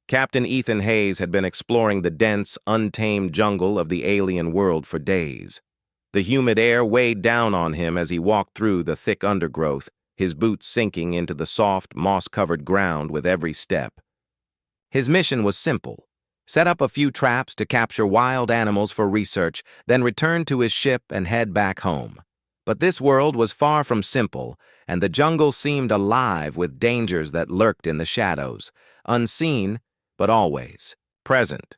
Captain Ethan Hayes had been exploring the dense, untamed jungle of the alien world for days. The humid air weighed down on him as he walked through the thick undergrowth, his boots sinking into the soft, moss-covered ground with every step. His mission was simple: set up a few traps to capture wild animals for research, then return to his ship and head back home. But this world was far from simple, and the jungle seemed alive with dangers that lurked in the shadows, unseen, but always present.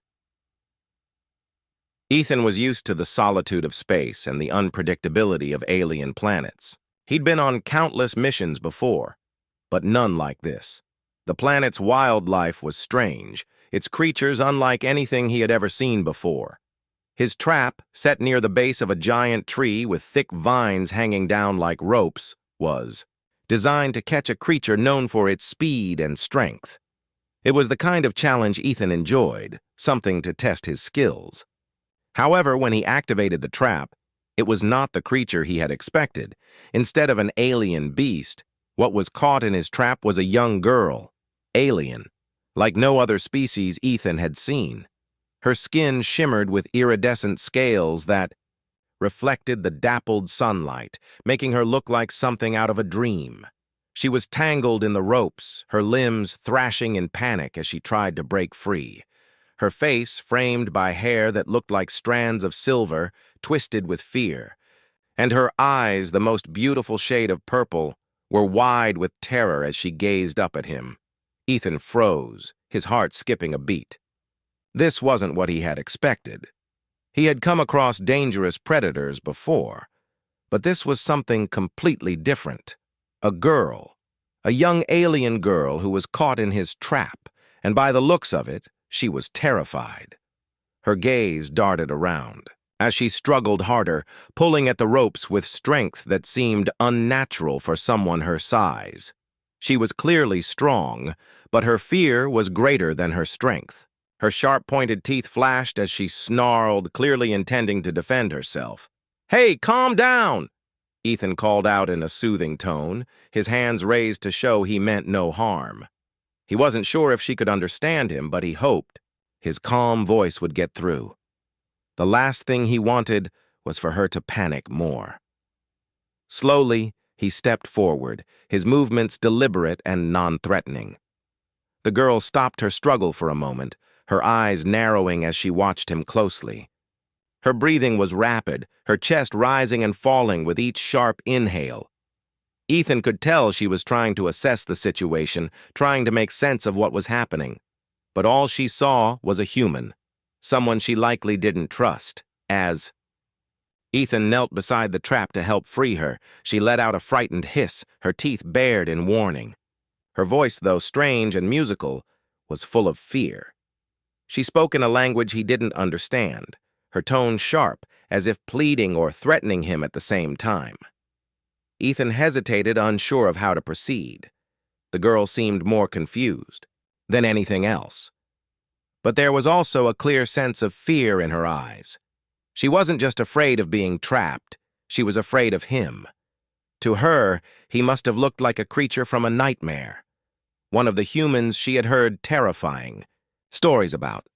Ethan was used to the solitude of space and the unpredictability of alien planets. He'd been on countless missions before, but none like this. The planet's wildlife was strange, its creatures unlike anything he had ever seen before. His trap, set near the base of a giant tree with thick vines hanging down like ropes, was designed to catch a creature known for its speed and strength. It was the kind of challenge Ethan enjoyed, something to test his skills. However, when he activated the trap, it was not the creature he had expected. Instead of an alien beast, what was caught in his trap was a young girl, alien, like no other species Ethan had seen. Her skin shimmered with iridescent scales that reflected the dappled sunlight, making her look like something out of a dream. She was tangled in the ropes, her limbs thrashing in panic as she tried to break free. Her face, framed by hair that looked like strands of silver, twisted with fear. And her eyes, the most beautiful shade of purple, were wide with terror as she gazed up at him. Ethan froze, his heart skipping a beat. This wasn't what he had expected. He had come across dangerous predators before, but this was something completely different. A girl, a young alien girl who was caught in his trap, and by the looks of it, she was terrified. Her gaze darted around as she struggled harder, pulling at the ropes with strength that seemed unnatural for someone her size. She was clearly strong, but her fear was greater than her strength. Her sharp-pointed teeth flashed as she snarled, clearly intending to defend herself. "Hey, calm down!" Ethan called out in a soothing tone, his hands raised to show he meant no harm. He wasn't sure if she could understand him, but he hoped his calm voice would get through. The last thing he wanted was for her to panic more. Slowly, he stepped forward, his movements deliberate and non-threatening. The girl stopped her struggle for a moment, her eyes narrowing as she watched him closely. Her breathing was rapid, her chest rising and falling with each sharp inhale. Ethan could tell she was trying to assess the situation, trying to make sense of what was happening. But all she saw was a human, someone she likely didn't trust, as Ethan knelt beside the trap to help free her. She let out a frightened hiss, her teeth bared in warning. Her voice, though strange and musical, was full of fear. She spoke in a language he didn't understand, her tone sharp, as if pleading or threatening him at the same time. Ethan hesitated, unsure of how to proceed. The girl seemed more confused than anything else. But there was also a clear sense of fear in her eyes. She wasn't just afraid of being trapped, she was afraid of him. To her, he must have looked like a creature from a nightmare, one of the humans she had heard terrifying stories about.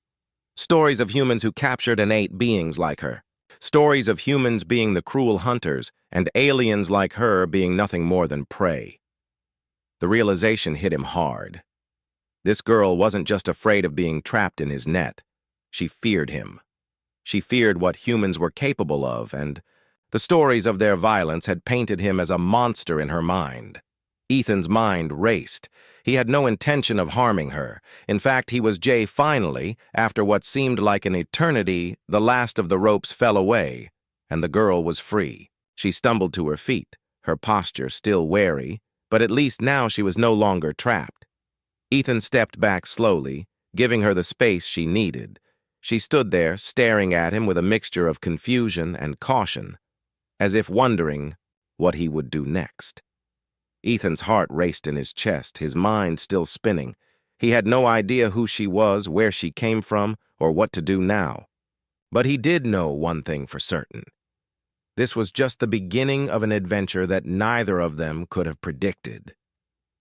Stories of humans who captured and ate beings like her. Stories of humans being the cruel hunters and aliens like her being nothing more than prey. The realization hit him hard. This girl wasn't just afraid of being trapped in his net. She feared him. She feared what humans were capable of, and the stories of their violence had painted him as a monster in her mind. Ethan's mind raced. He had no intention of harming her. In fact, he was finally, after what seemed like an eternity, the last of the ropes fell away, and the girl was free. She stumbled to her feet, her posture still wary, but at least now she was no longer trapped. Ethan stepped back slowly, giving her the space she needed. She stood there, staring at him with a mixture of confusion and caution, as if wondering what he would do next. Ethan's heart raced in his chest, his mind still spinning. He had no idea who she was, where she came from, or what to do now. But he did know one thing for certain. This was just the beginning of an adventure that neither of them could have predicted.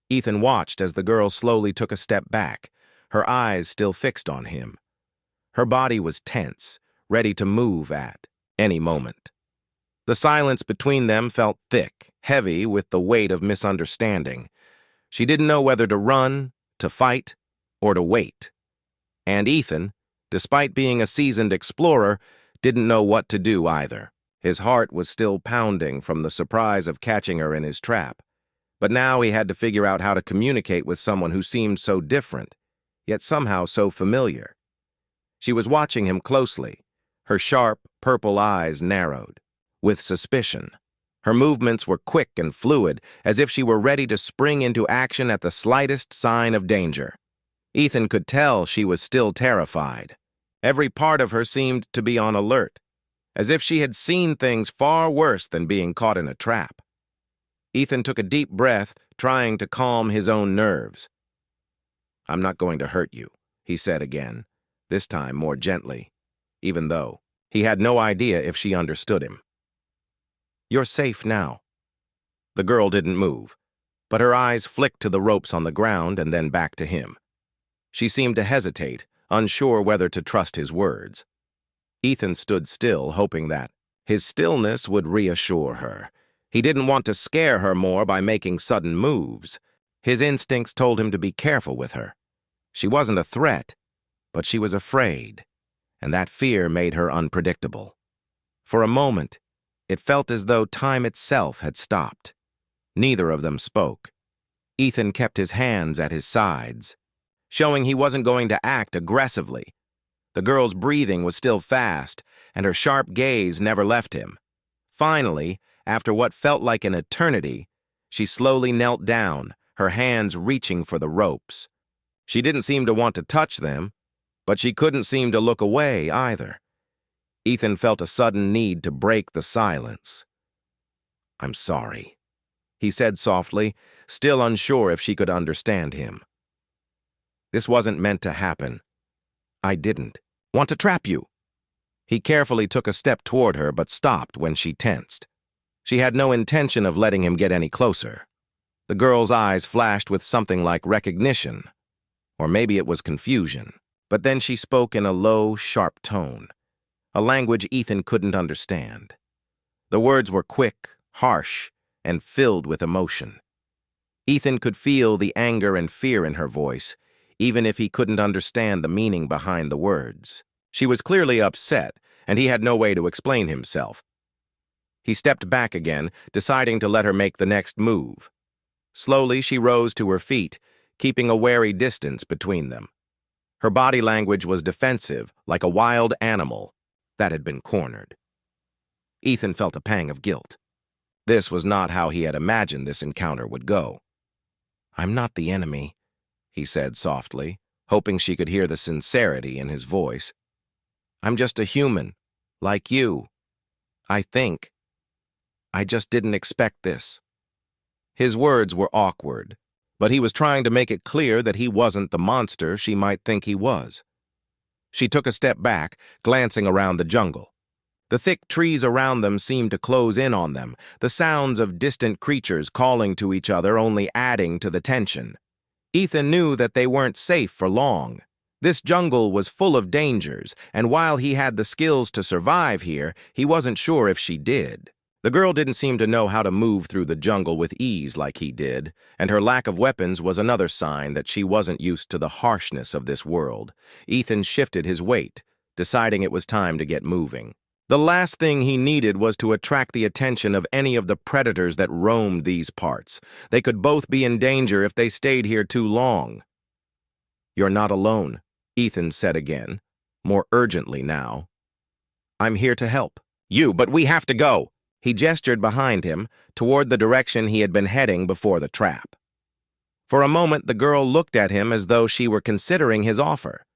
Ethan watched as the girl slowly took a step back, her eyes still fixed on him. Her body was tense, ready to move at any moment. The silence between them felt thick, heavy with the weight of misunderstanding. She didn't know whether to run, to fight, or to wait. And Ethan, despite being a seasoned explorer, didn't know what to do either. His heart was still pounding from the surprise of catching her in his trap. But now he had to figure out how to communicate with someone who seemed so different, yet somehow so familiar. She was watching him closely, her sharp, purple eyes narrowed, with suspicion. Her movements were quick and fluid, as if she were ready to spring into action at the slightest sign of danger. Ethan could tell she was still terrified. Every part of her seemed to be on alert, as if she had seen things far worse than being caught in a trap. Ethan took a deep breath, trying to calm his own nerves. "I'm not going to hurt you," he said again, this time more gently, even though he had no idea if she understood him. "You're safe now." The girl didn't move, but her eyes flicked to the ropes on the ground and then back to him. She seemed to hesitate, unsure whether to trust his words. Ethan stood still, hoping that his stillness would reassure her. He didn't want to scare her more by making sudden moves. His instincts told him to be careful with her. She wasn't a threat, but she was afraid, and that fear made her unpredictable. For a moment, it felt as though time itself had stopped. Neither of them spoke. Ethan kept his hands at his sides, showing he wasn't going to act aggressively. The girl's breathing was still fast, and her sharp gaze never left him. Finally, after what felt like an eternity, she slowly knelt down, her hands reaching for the ropes. She didn't seem to want to touch them, but she couldn't seem to look away either. Ethan felt a sudden need to break the silence. "I'm sorry," he said softly, still unsure if she could understand him. "This wasn't meant to happen. I didn't want to trap you." He carefully took a step toward her but stopped when she tensed. She had no intention of letting him get any closer. The girl's eyes flashed with something like recognition, or maybe it was confusion, but then she spoke in a low, sharp tone, a language Ethan couldn't understand. The words were quick, harsh, and filled with emotion. Ethan could feel the anger and fear in her voice, even if he couldn't understand the meaning behind the words. She was clearly upset, and he had no way to explain himself. He stepped back again, deciding to let her make the next move. Slowly, she rose to her feet, keeping a wary distance between them. Her body language was defensive, like a wild animal that had been cornered. Ethan felt a pang of guilt. This was not how he had imagined this encounter would go. "I'm not the enemy," he said softly, hoping she could hear the sincerity in his voice. "I'm just a human, like you. I think. I just didn't expect this." His words were awkward, but he was trying to make it clear that he wasn't the monster she might think he was. She took a step back, glancing around the jungle. The thick trees around them seemed to close in on them, the sounds of distant creatures calling to each other only adding to the tension. Ethan knew that they weren't safe for long. This jungle was full of dangers, and while he had the skills to survive here, he wasn't sure if she did. The girl didn't seem to know how to move through the jungle with ease like he did, and her lack of weapons was another sign that she wasn't used to the harshness of this world. Ethan shifted his weight, deciding it was time to get moving. The last thing he needed was to attract the attention of any of the predators that roamed these parts. They could both be in danger if they stayed here too long. "You're not alone," Ethan said again, more urgently now. "I'm here to help." But we have to go." He gestured behind him, toward the direction he had been heading before the trap. For a moment, the girl looked at him as though she were considering his offer.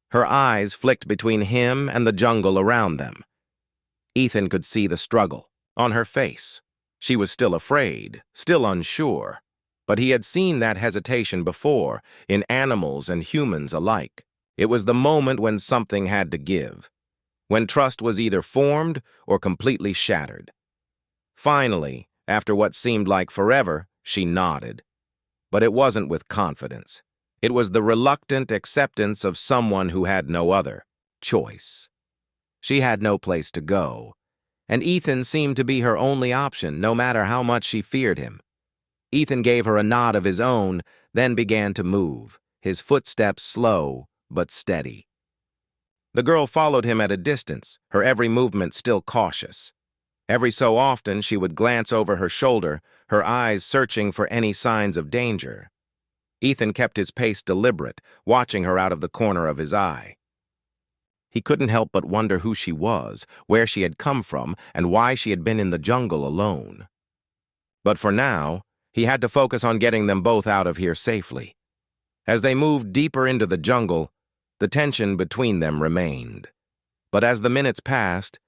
Her eyes flicked between him and the jungle around them. Ethan could see the struggle on her face. She was still afraid, still unsure, but he had seen that hesitation before, in animals and humans alike. It was the moment when something had to give, when trust was either formed or completely shattered. Finally, after what seemed like forever, she nodded. But it wasn't with confidence. It was the reluctant acceptance of someone who had no other choice. She had no place to go, and Ethan seemed to be her only option, no matter how much she feared him. Ethan gave her a nod of his own, then began to move, his footsteps slow but steady. The girl followed him at a distance, her every movement still cautious. Every so often she would glance over her shoulder, her eyes searching for any signs of danger. Ethan kept his pace deliberate, watching her out of the corner of his eye. He couldn't help but wonder who she was, where she had come from, and why she had been in the jungle alone. But for now, he had to focus on getting them both out of here safely. As they moved deeper into the jungle, the tension between them remained. But as the minutes passed,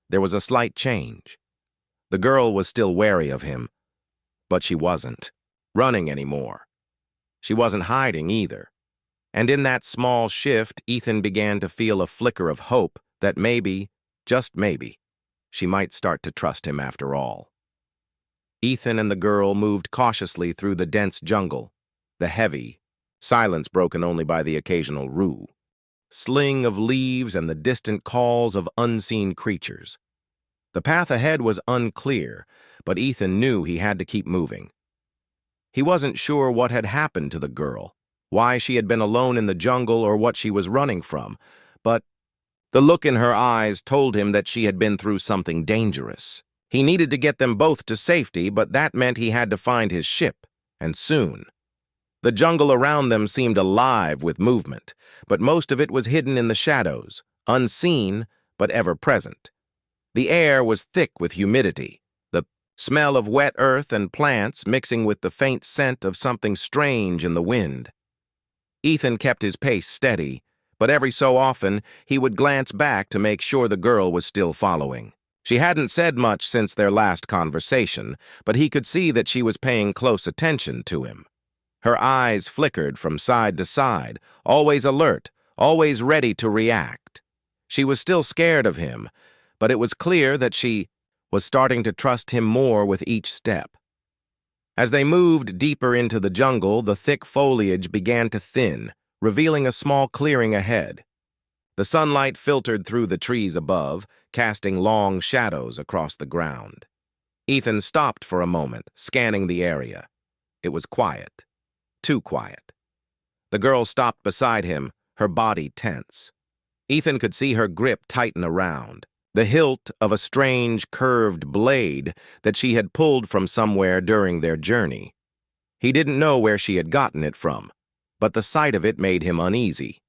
there was a slight change. The girl was still wary of him, but she wasn't running anymore. She wasn't hiding either. And in that small shift, Ethan began to feel a flicker of hope that maybe, just maybe, she might start to trust him after all. Ethan and the girl moved cautiously through the dense jungle, the heavy, silence broken only by the occasional roo, sling of leaves and the distant calls of unseen creatures. The path ahead was unclear, but Ethan knew he had to keep moving. He wasn't sure what had happened to the girl, why she had been alone in the jungle or what she was running from, but the look in her eyes told him that she had been through something dangerous. He needed to get them both to safety, but that meant he had to find his ship, and soon. The jungle around them seemed alive with movement, but most of it was hidden in the shadows, unseen but ever present. The air was thick with humidity, the smell of wet earth and plants mixing with the faint scent of something strange in the wind. Ethan kept his pace steady, but every so often he would glance back to make sure the girl was still following. She hadn't said much since their last conversation, but he could see that she was paying close attention to him. Her eyes flickered from side to side, always alert, always ready to react. She was still scared of him, but it was clear that she was starting to trust him more with each step. As they moved deeper into the jungle, the thick foliage began to thin, revealing a small clearing ahead. The sunlight filtered through the trees above, casting long shadows across the ground. Ethan stopped for a moment, scanning the area. It was quiet. Too quiet. The girl stopped beside him, her body tense. Ethan could see her grip tighten around, the hilt of a strange, curved blade that she had pulled from somewhere during their journey. He didn't know where she had gotten it from, but the sight of it made him uneasy.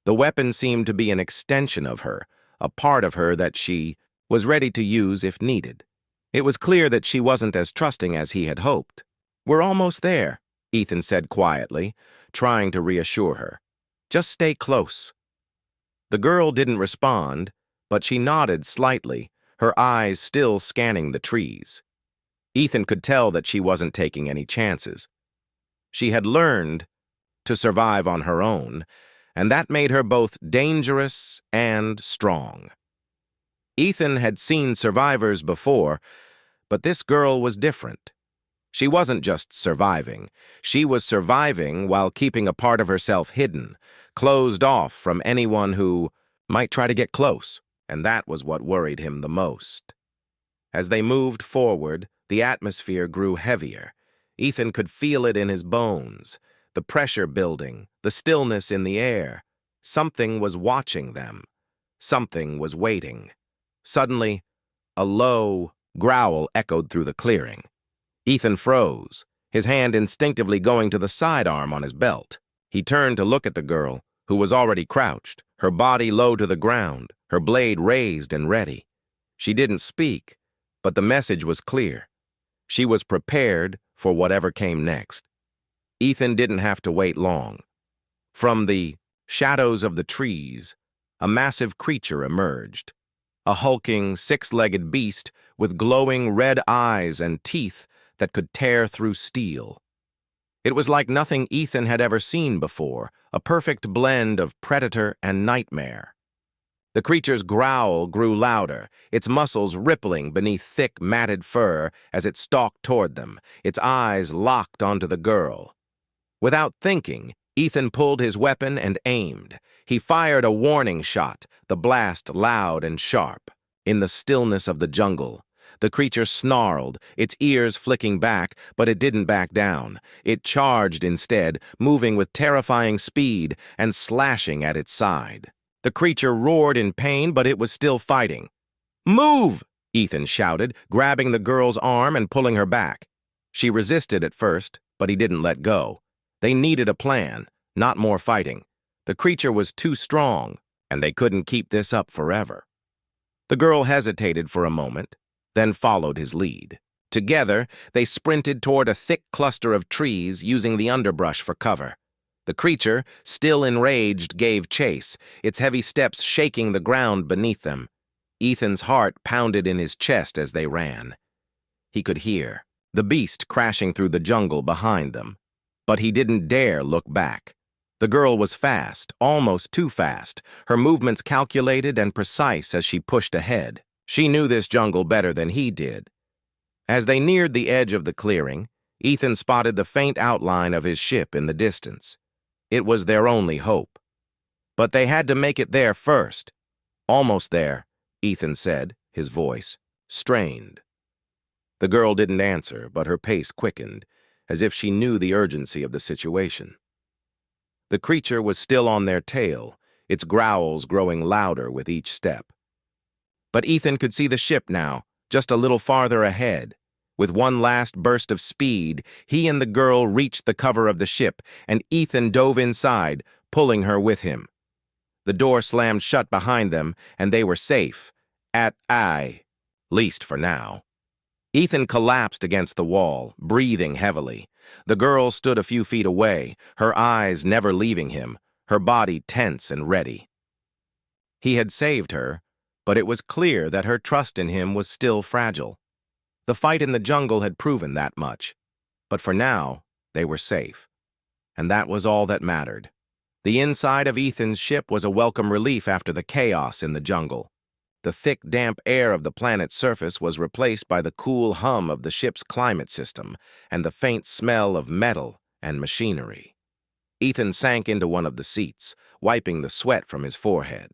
The weapon seemed to be an extension of her, a part of her that she was ready to use if needed. It was clear that she wasn't as trusting as he had hoped. "We're almost there," Ethan said quietly, trying to reassure her. "Just stay close." The girl didn't respond, but she nodded slightly, her eyes still scanning the trees. Ethan could tell that she wasn't taking any chances. She had learned to survive on her own, and that made her both dangerous and strong. Ethan had seen survivors before, but this girl was different. She wasn't just surviving. She was surviving while keeping a part of herself hidden, closed off from anyone who might try to get close, and that was what worried him the most. As they moved forward, the atmosphere grew heavier. Ethan could feel it in his bones, the pressure building, the stillness in the air. Something was watching them. Something was waiting. Suddenly, a low growl echoed through the clearing. Ethan froze, his hand instinctively going to the sidearm on his belt. He turned to look at the girl, who was already crouched, her body low to the ground, her blade raised and ready. She didn't speak, but the message was clear. She was prepared for whatever came next. Ethan didn't have to wait long. From the shadows of the trees, a massive creature emerged. A hulking, six-legged beast with glowing red eyes and teeth that could tear through steel. It was like nothing Ethan had ever seen before, a perfect blend of predator and nightmare. The creature's growl grew louder, its muscles rippling beneath thick, matted fur as it stalked toward them, its eyes locked onto the girl. Without thinking, Ethan pulled his weapon and aimed. He fired a warning shot, the blast loud and sharp. In the stillness of the jungle, the creature snarled, its ears flicking back, but it didn't back down. It charged instead, moving with terrifying speed and slashing at its side. The creature roared in pain, but it was still fighting. "Move!" Ethan shouted, grabbing the girl's arm and pulling her back. She resisted at first, but he didn't let go. They needed a plan, not more fighting. The creature was too strong, and they couldn't keep this up forever. The girl hesitated for a moment, then followed his lead. Together, they sprinted toward a thick cluster of trees, using the underbrush for cover. The creature, still enraged, gave chase, its heavy steps shaking the ground beneath them. Ethan's heart pounded in his chest as they ran. He could hear the beast crashing through the jungle behind them, but he didn't dare look back. The girl was fast, almost too fast, her movements calculated and precise as she pushed ahead. She knew this jungle better than he did. As they neared the edge of the clearing, Ethan spotted the faint outline of his ship in the distance. It was their only hope. But they had to make it there first. "Almost there," Ethan said, his voice strained. The girl didn't answer, but her pace quickened, as if she knew the urgency of the situation. The creature was still on their tail, its growls growing louder with each step. But Ethan could see the ship now, just a little farther ahead. With one last burst of speed, he and the girl reached the cover of the ship, and Ethan dove inside, pulling her with him. The door slammed shut behind them, and they were safe, least for now. Ethan collapsed against the wall, breathing heavily. The girl stood a few feet away, her eyes never leaving him, her body tense and ready. He had saved her, but it was clear that her trust in him was still fragile. The fight in the jungle had proven that much, but for now, they were safe. And that was all that mattered. The inside of Ethan's ship was a welcome relief after the chaos in the jungle. The thick, damp air of the planet's surface was replaced by the cool hum of the ship's climate system and the faint smell of metal and machinery. Ethan sank into one of the seats, wiping the sweat from his forehead.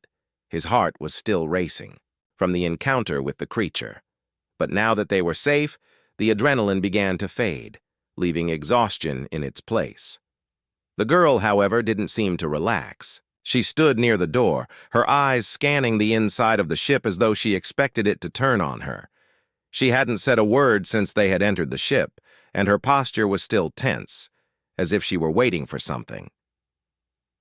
His heart was still racing from the encounter with the creature. But now that they were safe, the adrenaline began to fade, leaving exhaustion in its place. The girl, however, didn't seem to relax. She stood near the door, her eyes scanning the inside of the ship as though she expected it to turn on her. She hadn't said a word since they had entered the ship, and her posture was still tense, as if she were waiting for something.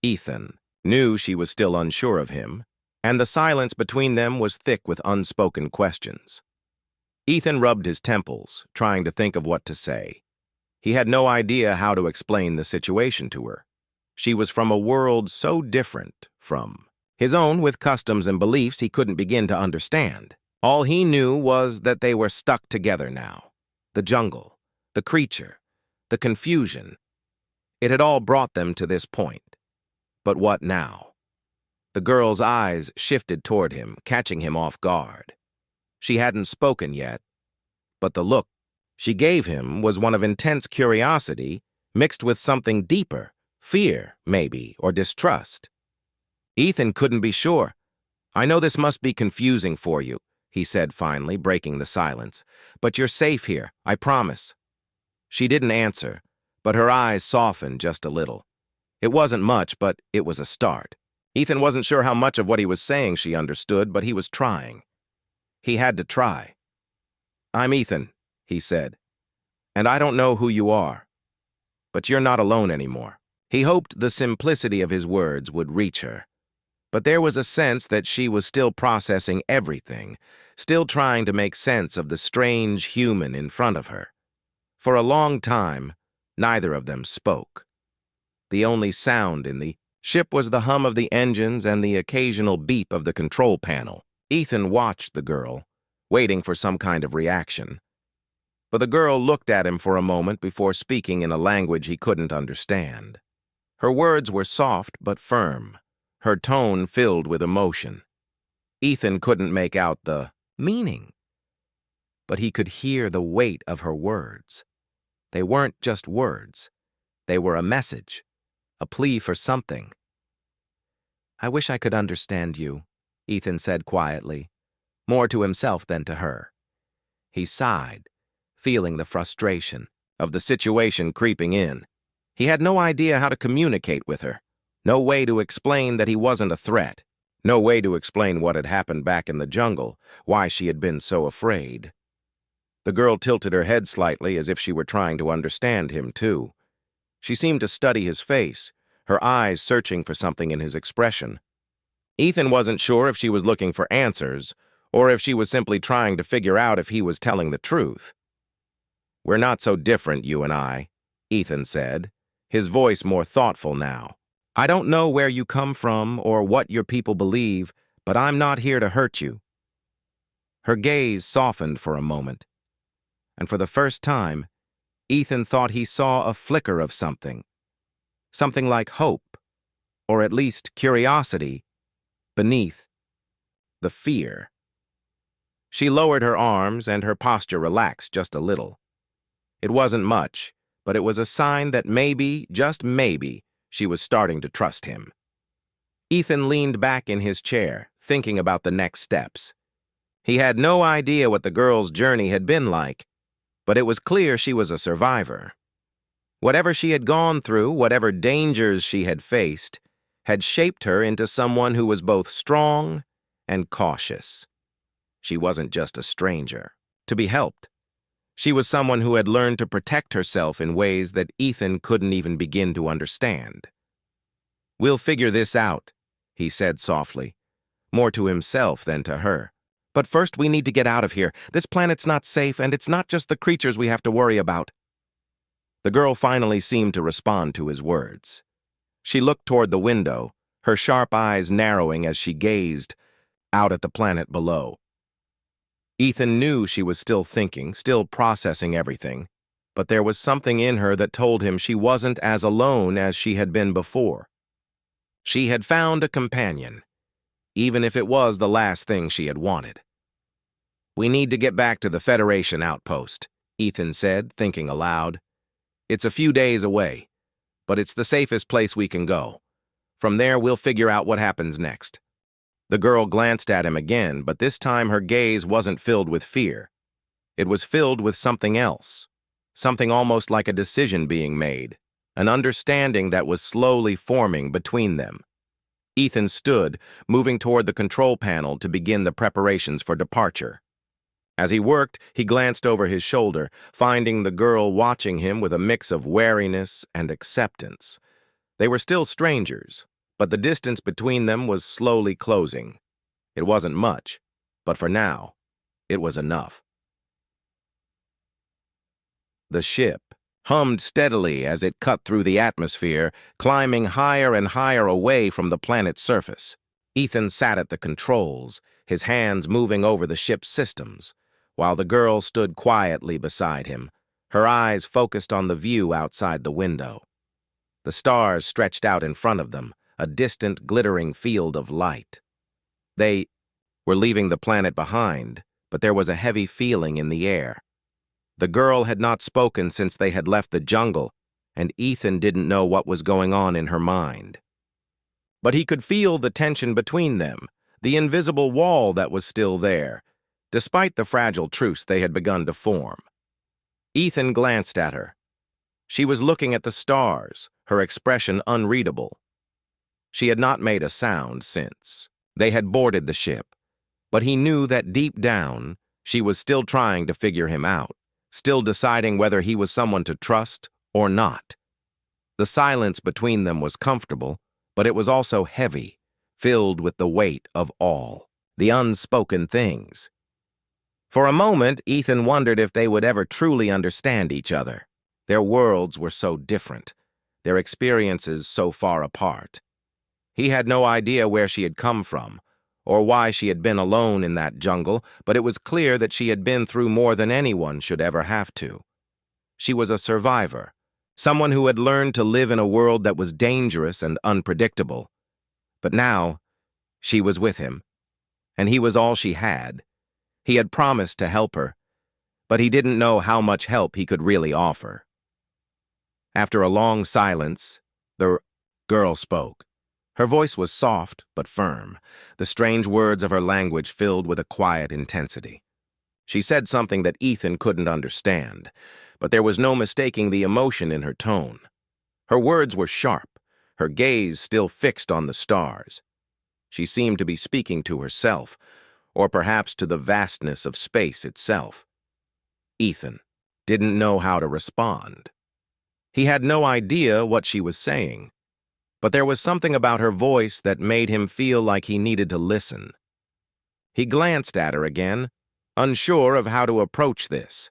Ethan knew she was still unsure of him, and the silence between them was thick with unspoken questions. Ethan rubbed his temples, trying to think of what to say. He had no idea how to explain the situation to her. She was from a world so different from his own, with customs and beliefs he couldn't begin to understand. All he knew was that they were stuck together now. The jungle, the creature, the confusion. It had all brought them to this point. But what now? The girl's eyes shifted toward him, catching him off guard. She hadn't spoken yet, but the look she gave him was one of intense curiosity mixed with something deeper. Fear, maybe, or distrust. Ethan couldn't be sure. "I know this must be confusing for you," he said finally, breaking the silence. "But you're safe here, I promise." She didn't answer, but her eyes softened just a little. It wasn't much, but it was a start. Ethan wasn't sure how much of what he was saying she understood, but he was trying. He had to try. "I'm Ethan," he said, "and I don't know who you are, but you're not alone anymore." He hoped the simplicity of his words would reach her, but there was a sense that she was still processing everything, still trying to make sense of the strange human in front of her. For a long time, neither of them spoke. The only sound in the ship was the hum of the engines and the occasional beep of the control panel. Ethan watched the girl, waiting for some kind of reaction. But the girl looked at him for a moment before speaking in a language he couldn't understand. Her words were soft but firm, her tone filled with emotion. Ethan couldn't make out the meaning, but he could hear the weight of her words. They weren't just words. They were a message, a plea for something. "I wish I could understand you," Ethan said quietly, more to himself than to her. He sighed, feeling the frustration of the situation creeping in. He had no idea how to communicate with her, no way to explain that he wasn't a threat, no way to explain what had happened back in the jungle, why she had been so afraid. The girl tilted her head slightly as if she were trying to understand him, too. She seemed to study his face, her eyes searching for something in his expression. Ethan wasn't sure if she was looking for answers, or if she was simply trying to figure out if he was telling the truth. "We're not so different, you and I," Ethan said, his voice more thoughtful now. "I don't know where you come from or what your people believe, but I'm not here to hurt you." Her gaze softened for a moment, and for the first time, Ethan thought he saw a flicker of something like hope, or at least curiosity, beneath the fear. She lowered her arms and her posture relaxed just a little. It wasn't much, but it was a sign that maybe, just maybe, she was starting to trust him. Ethan leaned back in his chair, thinking about the next steps. He had no idea what the girl's journey had been like, but it was clear she was a survivor. Whatever she had gone through, whatever dangers she had faced, had shaped her into someone who was both strong and cautious. She wasn't just a stranger to be helped. She was someone who had learned to protect herself in ways that Ethan couldn't even begin to understand. "We'll figure this out," he said softly, more to himself than to her. "But first we need to get out of here. This planet's not safe, and it's not just the creatures we have to worry about." The girl finally seemed to respond to his words. She looked toward the window, her sharp eyes narrowing as she gazed out at the planet below. Ethan knew she was still thinking, still processing everything, but there was something in her that told him she wasn't as alone as she had been before. She had found a companion, even if it was the last thing she had wanted. "We need to get back to the Federation outpost," Ethan said, thinking aloud. "It's a few days away, but it's the safest place we can go. From there, we'll figure out what happens next." The girl glanced at him again, but this time her gaze wasn't filled with fear. It was filled with something else, something almost like a decision being made, an understanding that was slowly forming between them. Ethan stood, moving toward the control panel to begin the preparations for departure. As he worked, he glanced over his shoulder, finding the girl watching him with a mix of wariness and acceptance. They were still strangers, but the distance between them was slowly closing. It wasn't much, but for now, it was enough. The ship hummed steadily as it cut through the atmosphere, climbing higher and higher away from the planet's surface. Ethan sat at the controls, his hands moving over the ship's systems, while the girl stood quietly beside him, her eyes focused on the view outside the window. The stars stretched out in front of them, a distant, glittering field of light. They were leaving the planet behind, but there was a heavy feeling in the air. The girl had not spoken since they had left the jungle, and Ethan didn't know what was going on in her mind. But he could feel the tension between them, the invisible wall that was still there, despite the fragile truce they had begun to form. Ethan glanced at her. She was looking at the stars, her expression unreadable. She had not made a sound since they had boarded the ship, but he knew that deep down, she was still trying to figure him out, still deciding whether he was someone to trust or not. The silence between them was comfortable, but it was also heavy, filled with the weight of all, the unspoken things. For a moment, Ethan wondered if they would ever truly understand each other. Their worlds were so different, their experiences so far apart. He had no idea where she had come from, or why she had been alone in that jungle, but it was clear that she had been through more than anyone should ever have to. She was a survivor, someone who had learned to live in a world that was dangerous and unpredictable. But now, she was with him, and he was all she had. He had promised to help her, but he didn't know how much help he could really offer. After a long silence, the Girl spoke. Her voice was soft but firm, the strange words of her language filled with a quiet intensity. She said something that Ethan couldn't understand, but there was no mistaking the emotion in her tone. Her words were sharp, her gaze still fixed on the stars. She seemed to be speaking to herself, or perhaps to the vastness of space itself. Ethan didn't know how to respond. He had no idea what she was saying, but there was something about her voice that made him feel like he needed to listen. He glanced at her again, unsure of how to approach this.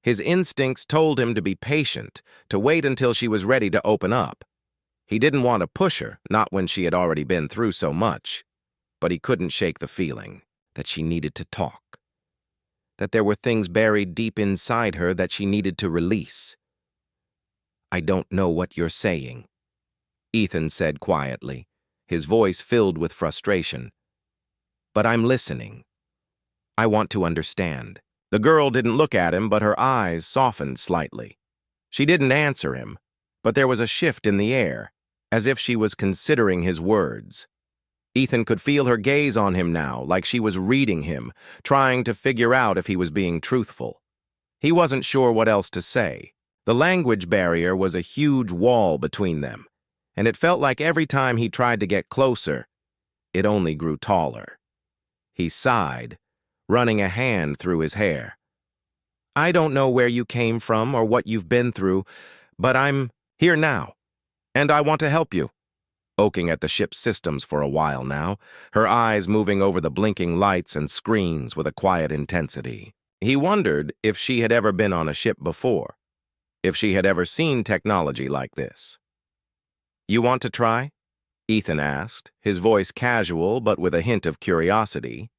His instincts told him to be patient, to wait until she was ready to open up. He didn't want to push her, not when she had already been through so much, but he couldn't shake the feeling that she needed to talk, that there were things buried deep inside her that she needed to release. "I don't know what you're saying," Ethan said quietly, his voice filled with frustration. "But I'm listening. I want to understand." The girl didn't look at him, but her eyes softened slightly. She didn't answer him, but there was a shift in the air, as if she was considering his words. Ethan could feel her gaze on him now, like she was reading him, trying to figure out if he was being truthful. He wasn't sure what else to say. The language barrier was a huge wall between them, and it felt like every time he tried to get closer, it only grew taller. He sighed, running a hand through his hair. "I don't know where you came from or what you've been through, but I'm here now, and I want to help you." Poking at the ship's systems for a while now, her eyes moving over the blinking lights and screens with a quiet intensity. He wondered if she had ever been on a ship before, if she had ever seen technology like this. "You want to try?" Ethan asked, his voice casual but with a hint of curiosity.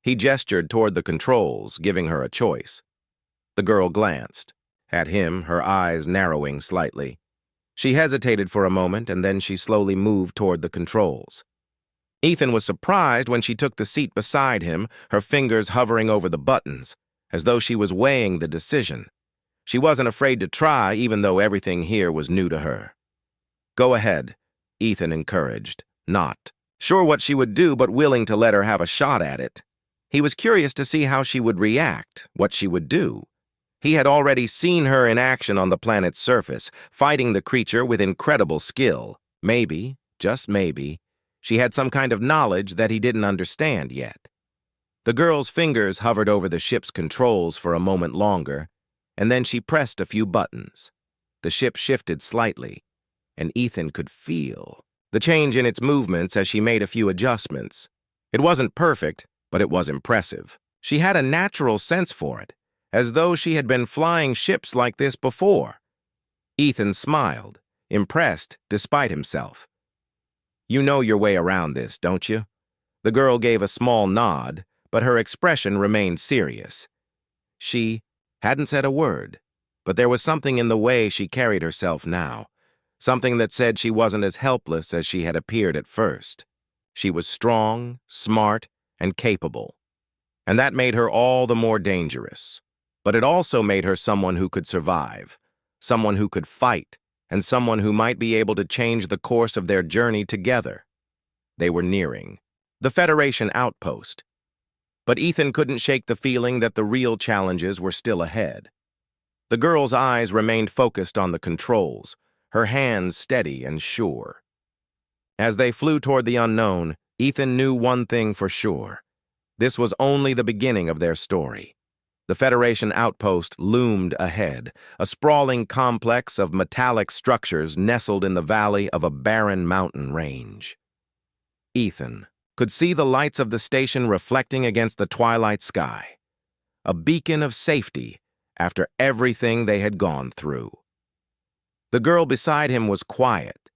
He gestured toward the controls, giving her a choice. The girl glanced at him, her eyes narrowing slightly. She hesitated for a moment, and then she slowly moved toward the controls. Ethan was surprised when she took the seat beside him, her fingers hovering over the buttons, as though she was weighing the decision. She wasn't afraid to try, even though everything here was new to her. "Go ahead," Ethan encouraged, not sure what she would do, but willing to let her have a shot at it. He was curious to see how she would react, what she would do. He had already seen her in action on the planet's surface, fighting the creature with incredible skill. Maybe, just maybe, she had some kind of knowledge that he didn't understand yet. The girl's fingers hovered over the ship's controls for a moment longer, and then she pressed a few buttons. The ship shifted slightly, and Ethan could feel the change in its movements as she made a few adjustments. It wasn't perfect, but it was impressive. She had a natural sense for it, as though she had been flying ships like this before. Ethan smiled, impressed despite himself. "You know your way around this, don't you?" The girl gave a small nod, but her expression remained serious. She hadn't said a word, but there was something in the way she carried herself now, something that said she wasn't as helpless as she had appeared at first. She was strong, smart, and capable, and that made her all the more dangerous. But it also made her someone who could survive, someone who could fight, and someone who might be able to change the course of their journey together. They were nearing the Federation outpost, but Ethan couldn't shake the feeling that the real challenges were still ahead. The girl's eyes remained focused on the controls, her hands steady and sure. As they flew toward the unknown, Ethan knew one thing for sure. This was only the beginning of their story. The Federation outpost loomed ahead, a sprawling complex of metallic structures nestled in the valley of a barren mountain range. Ethan could see the lights of the station reflecting against the twilight sky, a beacon of safety after everything they had gone through. The girl beside him was quiet,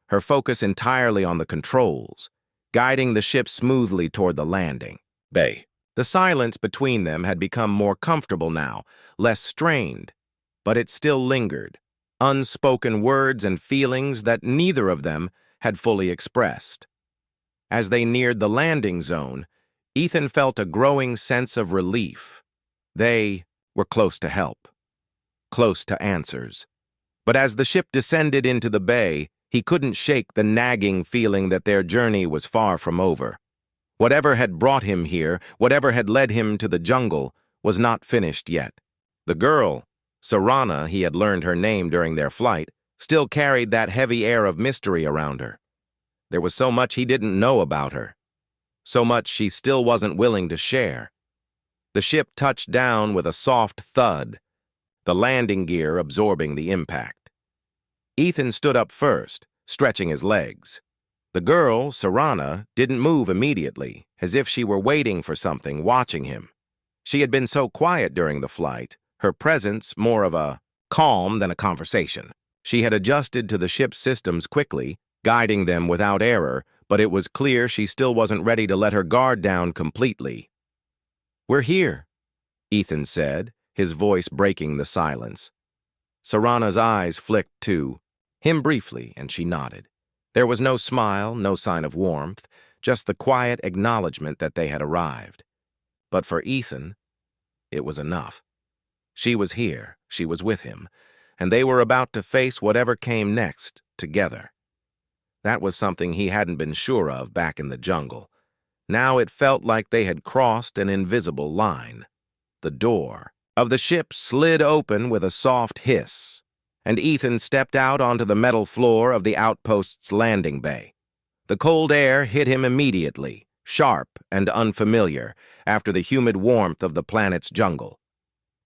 her focus entirely on the controls, guiding the ship smoothly toward the landing bay. The silence between them had become more comfortable now, less strained, but it still lingered, unspoken words and feelings that neither of them had fully expressed. As they neared the landing zone, Ethan felt a growing sense of relief. They were close to help, close to answers. But as the ship descended into the bay, He couldn't shake the nagging feeling that their journey was far from over. Whatever had brought him here, whatever had led him to the jungle, was not finished yet. The girl, Sarana, he had learned her name during their flight, still carried that heavy air of mystery around her. There was so much he didn't know about her, so much she still wasn't willing to share. The ship touched down with a soft thud, the landing gear absorbing the impact. Ethan stood up first, stretching his legs. The girl, Sarana, didn't move immediately, as if she were waiting for something, watching him. She had been so quiet during the flight, her presence more of a calm than a conversation. She had adjusted to the ship's systems quickly, guiding them without error, but it was clear she still wasn't ready to let her guard down completely. "We're here," Ethan said, his voice breaking the silence. Sarana's eyes flicked to him briefly, and she nodded. There was no smile, no sign of warmth, just the quiet acknowledgement that they had arrived. But for Ethan, it was enough. She was here, she was with him, and they were about to face whatever came next, together. That was something he hadn't been sure of back in the jungle. Now it felt like they had crossed an invisible line. The door of the ship slid open with a soft hiss, and Ethan stepped out onto the metal floor of the outpost's landing bay. The cold air hit him immediately, sharp and unfamiliar, after the humid warmth of the planet's jungle.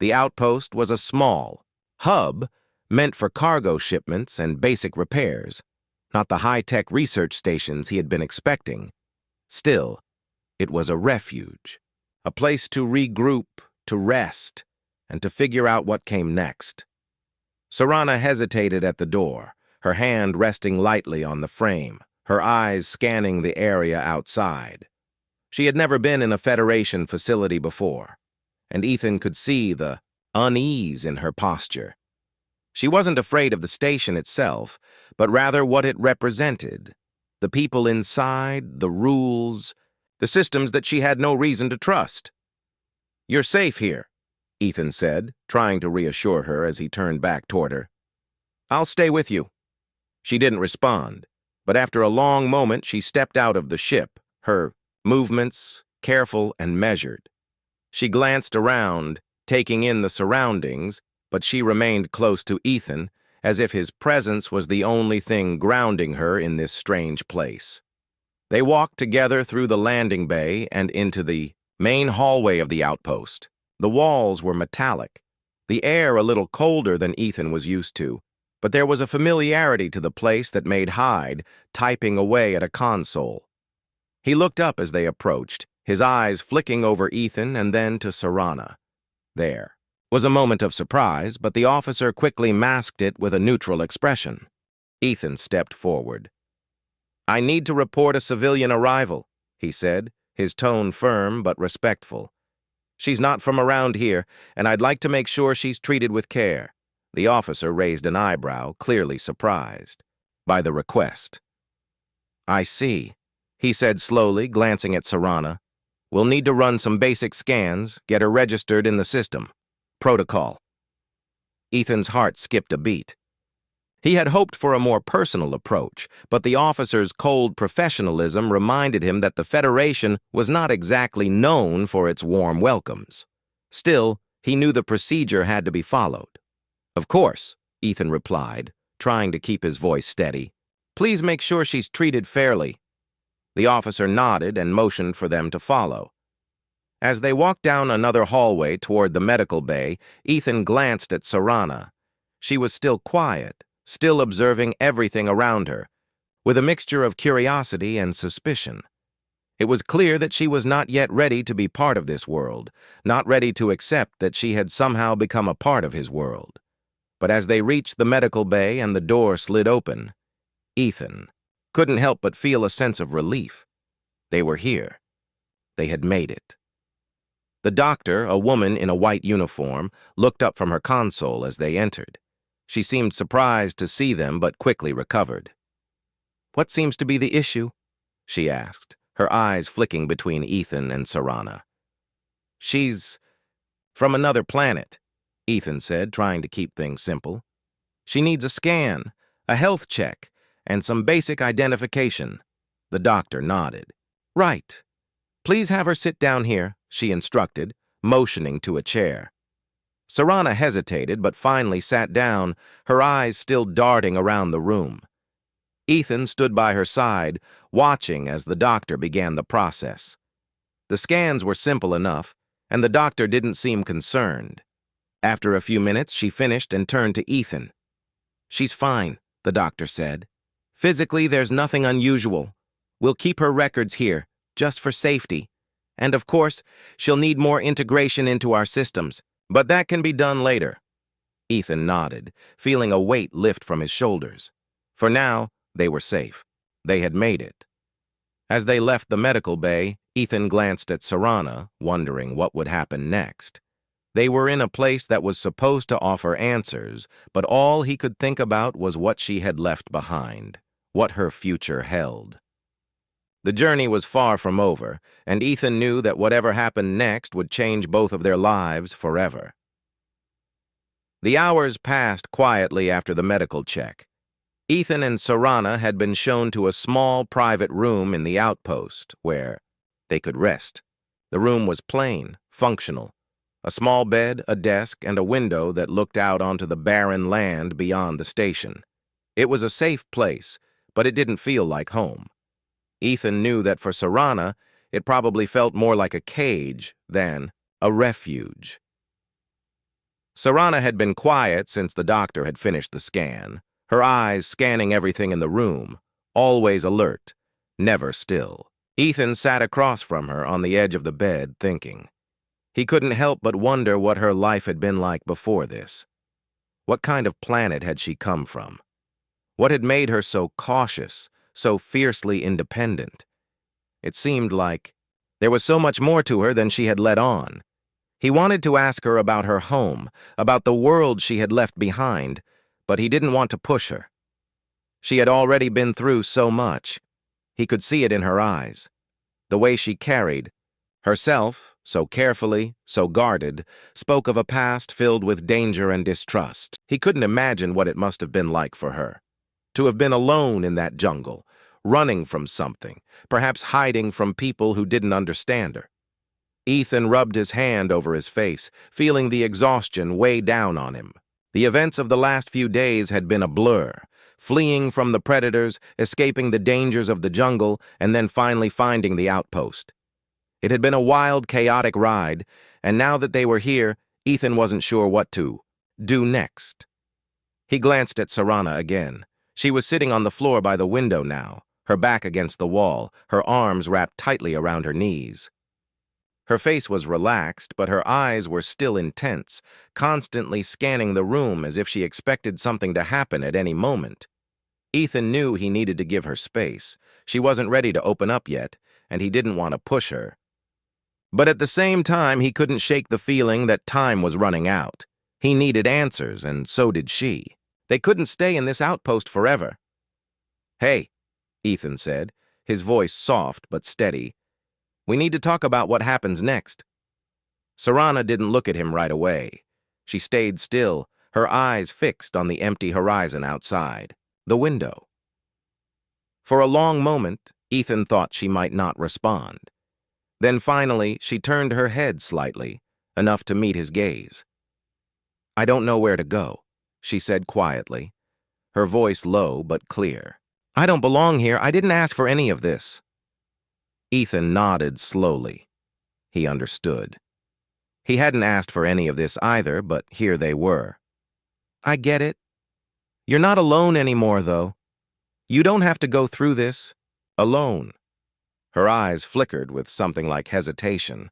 The outpost was a small hub meant for cargo shipments and basic repairs, not the high-tech research stations he had been expecting. Still, it was a refuge, a place to regroup, to rest, and to figure out what came next. Sarana hesitated at the door, her hand resting lightly on the frame, her eyes scanning the area outside. She had never been in a Federation facility before, and Ethan could see the unease in her posture. She wasn't afraid of the station itself, but rather what it represented, the people inside, the rules, the systems that she had no reason to trust. "You're safe here," Ethan said, trying to reassure her as he turned back toward her. "I'll stay with you." She didn't respond, but after a long moment she stepped out of the ship, her movements careful and measured. She glanced around, taking in the surroundings, but she remained close to Ethan, as if his presence was the only thing grounding her in this strange place. They walked together through the landing bay and into the main hallway of the outpost. The walls were metallic, the air a little colder than Ethan was used to, but there was a familiarity to the place that made Hyde typing away at a console. He looked up as they approached, his eyes flicking over Ethan and then to Sarana. There was a moment of surprise, but the officer quickly masked it with a neutral expression. Ethan stepped forward. "I need to report a civilian arrival," he said, his tone firm but respectful. "She's not from around here, and I'd like to make sure she's treated with care." The officer raised an eyebrow, clearly surprised by the request. "I see," he said slowly, glancing at Sarana. "We'll need to run some basic scans, get her registered in the system. Protocol." Ethan's heart skipped a beat. He had hoped for a more personal approach, but the officer's cold professionalism reminded him that the Federation was not exactly known for its warm welcomes. Still, he knew the procedure had to be followed. "Of course," Ethan replied, trying to keep his voice steady. "Please make sure she's treated fairly." The officer nodded and motioned for them to follow. As they walked down another hallway toward the medical bay, Ethan glanced at Sarana. She was still quiet, still observing everything around her, with a mixture of curiosity and suspicion. It was clear that she was not yet ready to be part of this world, not ready to accept that she had somehow become a part of his world. But as they reached the medical bay and the door slid open, Ethan couldn't help but feel a sense of relief. They were here. They had made it. The doctor, a woman in a white uniform, looked up from her console as they entered. She seemed surprised to see them, but quickly recovered. "What seems to be the issue?" she asked, her eyes flicking between Ethan and Sarana. "She's from another planet," Ethan said, trying to keep things simple. "She needs a scan, a health check, and some basic identification. The doctor nodded. Right. Please have her sit down here, she instructed, motioning to a chair. Sarana hesitated, but finally sat down, her eyes still darting around the room. Ethan stood by her side, watching as the doctor began the process. The scans were simple enough, and the doctor didn't seem concerned. After a few minutes, she finished and turned to Ethan. She's fine, the doctor said. Physically, there's nothing unusual. We'll keep her records here, just for safety. And of course, she'll need more integration into our systems, but that can be done later. Ethan nodded, feeling a weight lift from his shoulders. For now, they were safe. They had made it. As they left the medical bay, Ethan glanced at Sarana, wondering what would happen next. They were in a place that was supposed to offer answers, but all he could think about was what she had left behind, what her future held. The journey was far from over, and Ethan knew that whatever happened next would change both of their lives forever. The hours passed quietly after the medical check. Ethan and Sarana had been shown to a small private room in the outpost where they could rest. The room was plain, functional. A small bed, a desk, and a window that looked out onto the barren land beyond the station. It was a safe place, but it didn't feel like home. Ethan knew that for Sarana, it probably felt more like a cage than a refuge. Sarana had been quiet since the doctor had finished the scan, her eyes scanning everything in the room, always alert, never still. Ethan sat across from her on the edge of the bed, thinking. He couldn't help but wonder what her life had been like before this. What kind of planet had she come from? What had made her so cautious, so fiercely independent? It seemed like there was so much more to her than she had let on. He wanted to ask her about her home, about the world she had left behind, but he didn't want to push her. She had already been through so much. He could see it in her eyes. The way she carried herself, so carefully, so guarded, spoke of a past filled with danger and distrust. He couldn't imagine what it must have been like for her. To have been alone in that jungle, running from something, perhaps hiding from people who didn't understand her. Ethan rubbed his hand over his face, feeling the exhaustion weigh down on him. The events of the last few days had been a blur, fleeing from the predators, escaping the dangers of the jungle, and then finally finding the outpost. It had been a wild, chaotic ride, and now that they were here, Ethan wasn't sure what to do next. He glanced at Sarana again. She was sitting on the floor by the window now, her back against the wall, her arms wrapped tightly around her knees. Her face was relaxed, but her eyes were still intense, constantly scanning the room as if she expected something to happen at any moment. Ethan knew he needed to give her space. She wasn't ready to open up yet, and he didn't want to push her. But at the same time, he couldn't shake the feeling that time was running out. He needed answers, and so did she. They couldn't stay in this outpost forever. "Hey," Ethan said, his voice soft but steady. "We need to talk about what happens next." Sarana didn't look at him right away. She stayed still, her eyes fixed on the empty horizon outside, the window. For a long moment, Ethan thought she might not respond. Then finally, she turned her head slightly, enough to meet his gaze. "I don't know where to go," she said quietly, her voice low but clear. "I don't belong here. I didn't ask for any of this." Ethan nodded slowly. He understood. He hadn't asked for any of this either, but here they were. "I get it. You're not alone anymore, though. You don't have to go through this alone." Her eyes flickered with something like hesitation,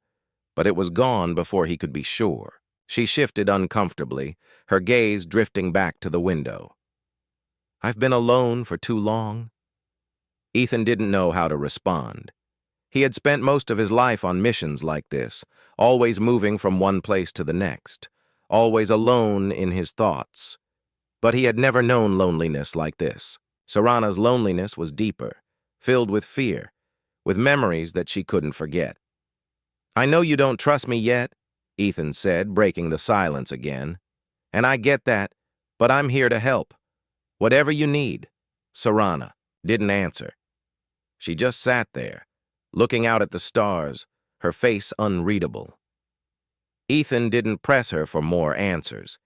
but it was gone before he could be sure. She shifted uncomfortably, her gaze drifting back to the window. "I've been alone for too long." Ethan didn't know how to respond. He had spent most of his life on missions like this, always moving from one place to the next, always alone in his thoughts. But he had never known loneliness like this. Sarana's loneliness was deeper, filled with fear, with memories that she couldn't forget. "I know you don't trust me yet," Ethan said, breaking the silence again. "And I get that, but I'm here to help. Whatever you need." Sarana didn't answer. She just sat there, looking out at the stars, her face unreadable. Ethan didn't press her for more answers.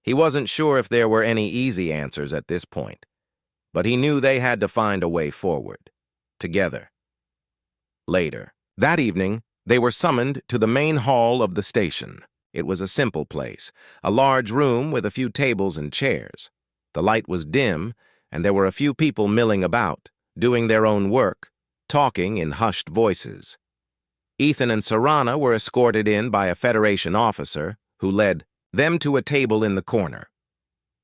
He wasn't sure if there were any easy answers at this point, but he knew they had to find a way forward, together. Later, that evening, they were summoned to the main hall of the station. It was a simple place, a large room with a few tables and chairs. The light was dim, and there were a few people milling about, doing their own work, talking in hushed voices. Ethan and Sarana were escorted in by a Federation officer who led them to a table in the corner.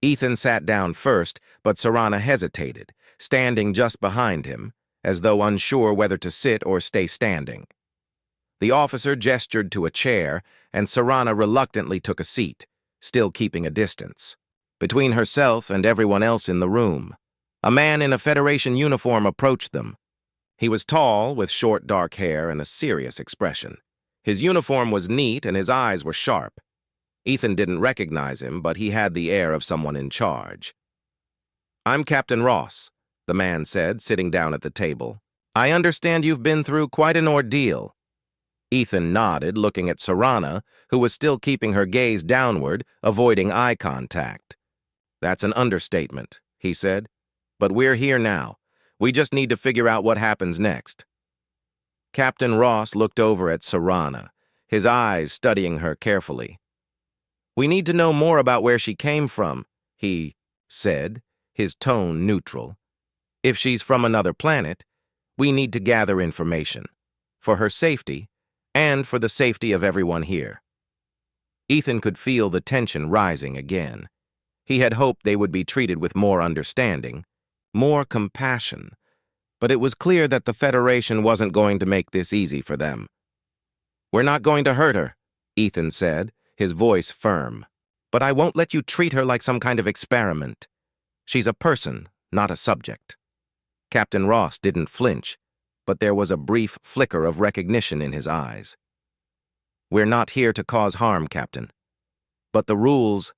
Ethan sat down first, but Sarana hesitated, standing just behind him, as though unsure whether to sit or stay standing. The officer gestured to a chair, and Sarana reluctantly took a seat, still keeping a distance. Between herself and everyone else in the room, a man in a Federation uniform approached them. He was tall, with short dark hair and a serious expression. His uniform was neat and his eyes were sharp. Ethan didn't recognize him, but he had the air of someone in charge. "I'm Captain Ross," the man said, sitting down at the table. "I understand you've been through quite an ordeal." Ethan nodded, looking at Sarana, who was still keeping her gaze downward, avoiding eye contact. "That's an understatement," he said. "But we're here now. We just need to figure out what happens next." Captain Ross looked over at Sarana, his eyes studying her carefully. "We need to know more about where she came from," he said, his tone neutral. "If she's from another planet, we need to gather information, for her safety and for the safety of everyone here." Ethan could feel the tension rising again. He had hoped they would be treated with more understanding, more compassion, but it was clear that the Federation wasn't going to make this easy for them. "We're not going to hurt her," Ethan said, his voice firm. "But I won't let you treat her like some kind of experiment. She's a person, not a subject." Captain Ross didn't flinch, but there was a brief flicker of recognition in his eyes. "We're not here to cause harm, Captain. But the rules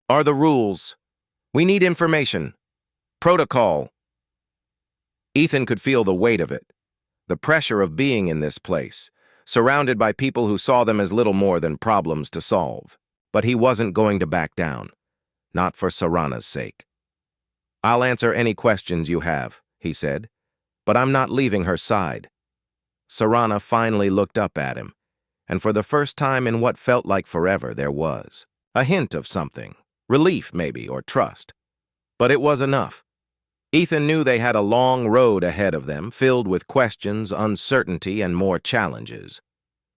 are the rules. We need information. Protocol." Ethan could feel the weight of it, the pressure of being in this place, surrounded by people who saw them as little more than problems to solve. But he wasn't going to back down, not for Sarana's sake. "I'll answer any questions you have," he said, "but I'm not leaving her side." Sarana finally looked up at him, and for the first time in what felt like forever, there was a hint of something, relief maybe, or trust. But it was enough. Ethan knew they had a long road ahead of them, filled with questions, uncertainty, and more challenges.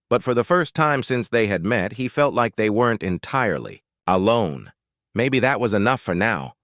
But for the first time since they had met, he felt like they weren't entirely alone. Maybe that was enough for now.